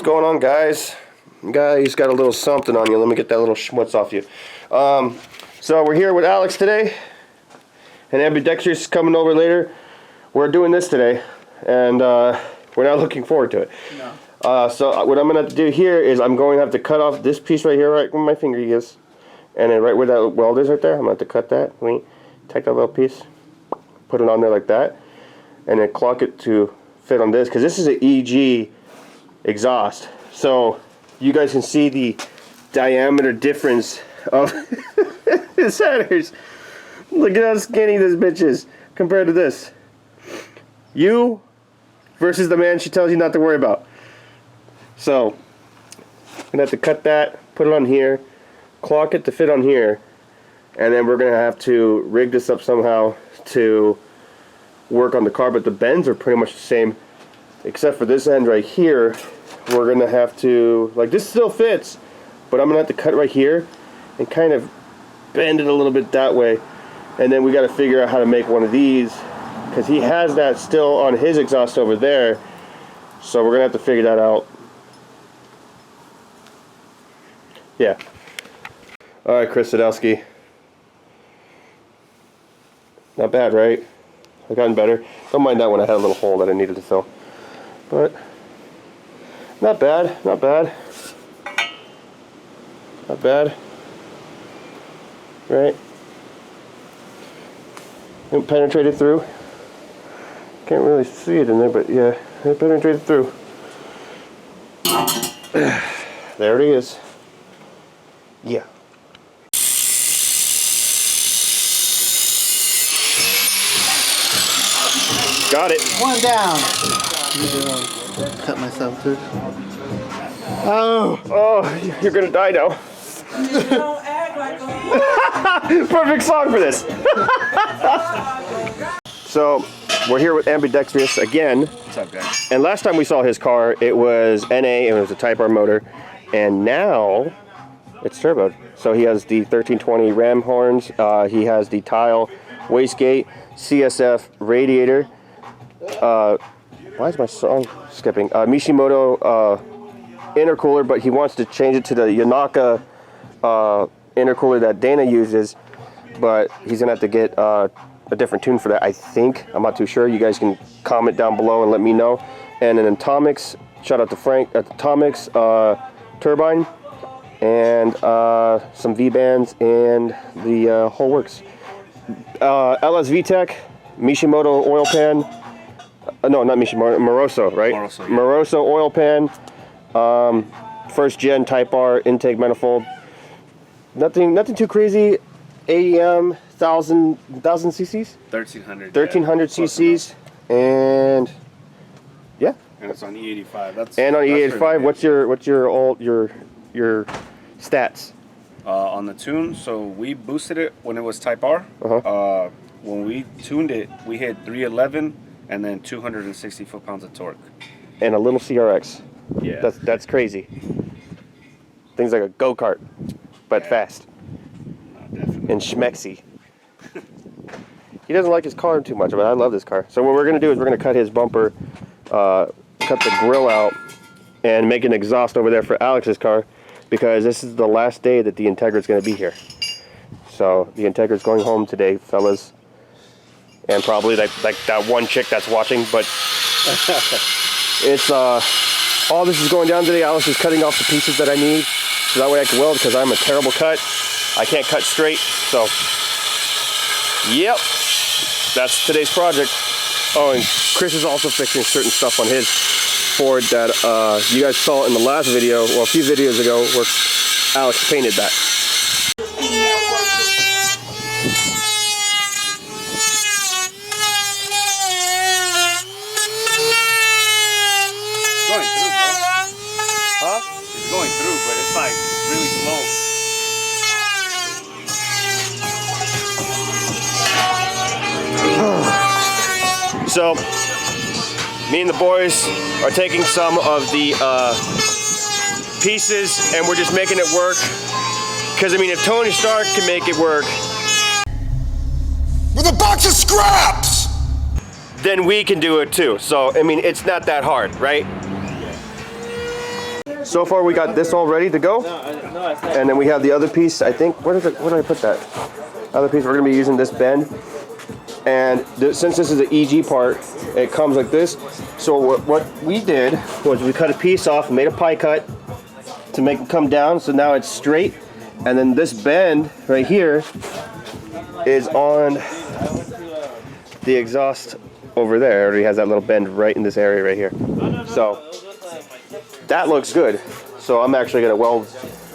going on, guys? Guys, got a little something on you. Let me get that little schmutz off you. So we're here with Alex today, and Ambidextrous is coming over later. We're doing this today, and we're not looking forward to it. No. So what I'm going to have to do here is I'm going to have to cut off this piece right here, right where my finger is, and then right where that weld is right there, I'm going to have to cut that. Let me take that little piece, put it on there like that, and then clock it to fit on this, because this is an EG exhaust. So you guys can see the diameter difference of his headers. Look at how skinny this bitch is compared to this. You versus the man she tells you not to worry about. So I'm gonna have to cut that, put it on here, clock it to fit on here, and then we're gonna have to rig this up somehow to work on the car. But the bends are pretty much the same, except for this end right here. We're gonna have to, like, this still fits, but I'm gonna have to cut right here and kind of bend it a little bit that way. And then we got to figure out how to make one of these, because he has that still on his exhaust over there. So we're gonna have to figure that out. Yeah. All right, Chris Sadowski. Not bad, right? I've gotten better. Don't mind that one. I had a little hole that I needed to fill, but not bad. Not bad. Not bad. Right? It penetrated through. Can't really see it in there, but yeah, it penetrated through. There it is. Yeah. Got it. One down. Cut myself too. Oh, you're gonna die now. Don't act like a Perfect song for this. So we're here with Ambidextrous again. What's up, guys? And last time we saw his car, it was NA and it was a Type R motor, and now it's turboed. So he has the 1320 ram horns. He has the tile wastegate, CSF radiator. Why is my song skipping? Mishimoto intercooler, but he wants to change it to the Yanaka intercooler that Dana uses, but he's gonna have to get a different tune for that, I think. I'm not too sure. You guys can comment down below and let me know. And an Atomics, shout out to Frank at Atomics turbine, and some V-bands and the whole works. LS VTech, Mishimoto oil pan. No, not Mishimoto, Moroso, right? Moroso, yeah. Moroso oil pan. First gen Type R intake manifold. Nothing too crazy. AEM 1000 cc's. 1300. 1300 cc's, and yeah. And it's on E85. That's And on E85, really what's your stats? on the tune? So we boosted it when it was Type R. When we tuned it, we hit 311 and then 260 foot-pounds of torque. And a little CRX. Yeah. That's crazy. Things like a go-kart, but fast Definitely. and schmexy. He doesn't like his car too much, but I love this car. So what we're gonna do is we're gonna cut his bumper, cut the grill out, and make an exhaust over there for Alex's car, because this is the last day that the Integra's gonna be here. So the Integra's going home today, fellas, and probably like that one chick that's watching. But it's all this is going down today. Alex is cutting off the pieces that I need, so that way I can weld, because I'm a terrible cut. I can't cut straight. So yep, that's today's project. Oh, and Chris is also fixing certain stuff on his Ford that you guys saw in the last video, well, a few videos ago, where Alex painted that. Going through, bro. Huh? It's going through, but it's like really slow. So, me and the boys are taking some of the pieces and we're just making it work. Because, I mean, if Tony Stark can make it work with a box of scraps, then we can do it too. So, I mean, it's not that hard, right? so far we got this all ready to go. And then we have the other piece, I think, where did I put that? Other piece, we're gonna be using this bend. And since this is an EG part, it comes like this. So what we did was we cut a piece off, made a pie cut to make it come down. So now it's straight. And then this bend right here is on the exhaust over there. It already has that little bend right in this area right here. So that looks good. So I'm actually gonna weld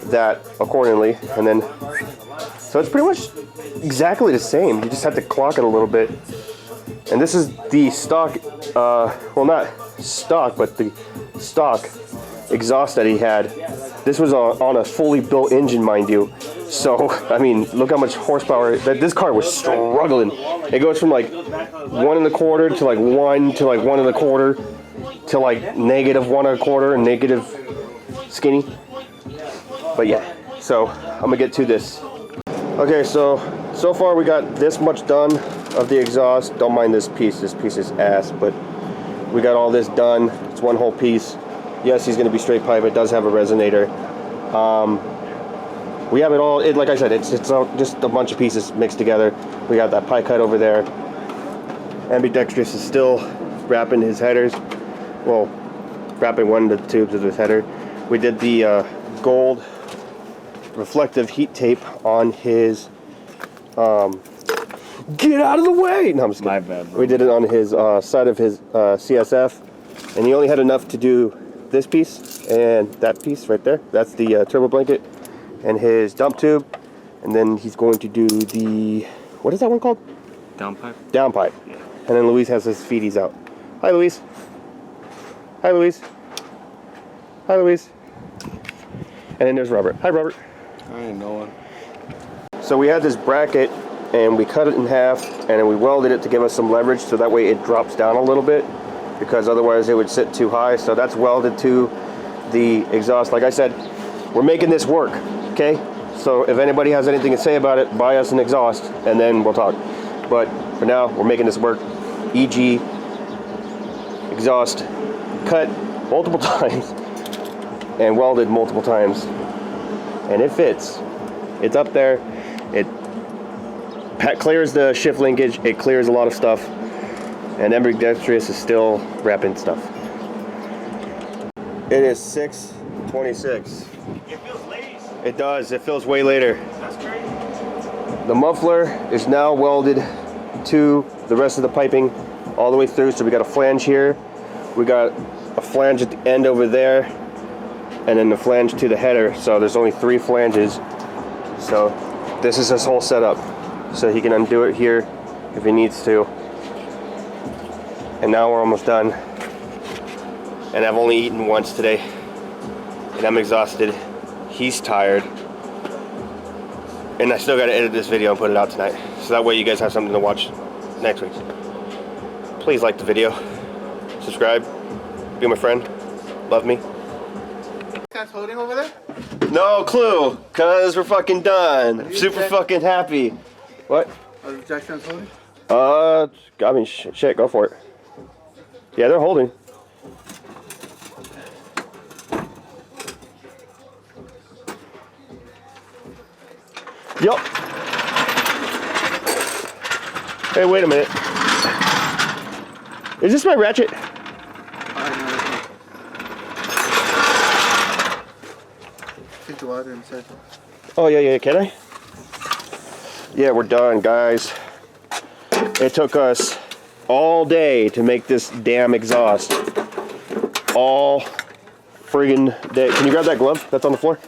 that accordingly. And then, so it's pretty much exactly the same. You just have to clock it a little bit. And this is the stock, well, not stock, but the stock exhaust that he had. This was on a fully built engine, mind you. So, I mean, look how much horsepower, this car was struggling. It goes from like 1 1/4 to like 1 to like 1 1/4 to like negative 1 1/4 and negative skinny. But yeah, so I'm gonna get to this. Okay, so far we got this much done of the exhaust. Don't mind this piece is ass, but we got all this done. It's one whole piece. Yes, he's gonna be straight pipe. It does have a resonator. We have it all, like I said, it's all just a bunch of pieces mixed together. We got that pie cut over there. Ambidextrous is still wrapping his headers. Well, wrapping one of the tubes of his header. We did the gold reflective heat tape on his get out of the way! No, I'm just kidding. My bad, bro. We did it on his side of his CSF, and he only had enough to do this piece and that piece right there. That's the turbo blanket and his dump tube, and then he's going to do the, what is that one called? Downpipe. Downpipe. Yeah. And then Luis has his feedies out. Hi, Luis. Hi, Luis. Hi, Luis. And then there's Robert. Hi, Robert. I ain't knowing. So we had this bracket and we cut it in half and then we welded it to give us some leverage so that way it drops down a little bit, because otherwise it would sit too high. So that's welded to the exhaust. Like I said, we're making this work, okay? So if anybody has anything to say about it, buy us an exhaust and then we'll talk. But for now, we're making this work. EG exhaust cut multiple times and welded multiple times, and it fits. It's up there. It clears the shift linkage. It clears a lot of stuff, and ambidextrous is still wrapping stuff. It is 6:26. It feels late. It does. It feels way later. That's crazy. The muffler is now welded to the rest of the piping all the way through. So we got a flange here. We got a flange at the end over there, and then the flange to the header. So there's only 3 flanges. So this is his whole setup. So he can undo it here if he needs to. And now we're almost done. And I've only eaten once today. And I'm exhausted. He's tired. And I still gotta edit this video and put it out tonight. So that way you guys have something to watch next week. Please like the video. Subscribe. Be my friend. Love me. Cat's holding over there? No clue, cause we're fucking done. Super fucking happy. What? Are the jack stands holding? I mean, shit, go for it. Yeah, they're holding. Yup. Hey, wait a minute. Is this my ratchet? Take the water inside. Oh, yeah, can I? Yeah, we're done, guys. It took us all day to make this damn exhaust. All friggin' day. Can you grab that glove that's on the floor?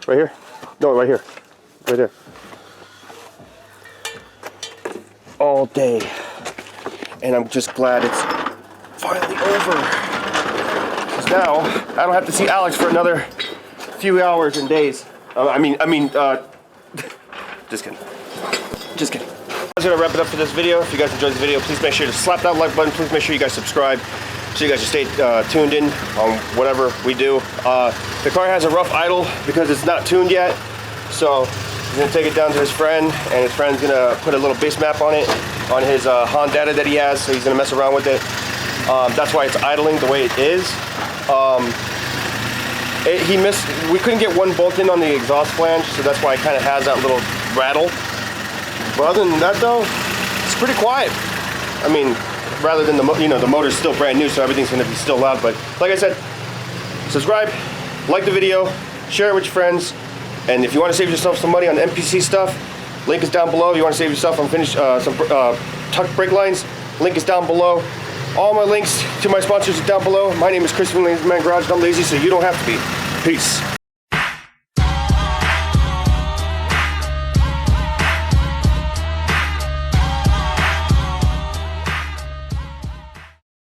Right here? No, right here. Right there. All day. And I'm just glad it's finally over. Because now, I don't have to see Alex for another few hours and days. Just kidding. Just kidding. I'm gonna wrap it up for this video. If you guys enjoyed the video, please make sure to slap that like button. Please make sure you guys subscribe so you guys just stay tuned in on whatever we do. The car has a rough idle because it's not tuned yet. So he's gonna take it down to his friend, and his friend's gonna put a little base map on it, on his Honda that he has. So he's gonna mess around with it. That's why it's idling the way it is. He missed. We couldn't get one bolt in on the exhaust flange, so that's why it kind of has that little rattle. But other than that, though, it's pretty quiet. I mean, rather than the motor's still brand new, so everything's going to be still loud. But like I said, subscribe, like the video, share it with your friends, and if you want to save yourself some money on NPC stuff, link is down below. If you want to save yourself on some tuck brake lines, link is down below. All my links to my sponsors are down below. My name is Chris from Lazymangarage. I'm lazy, so you don't have to be. Peace.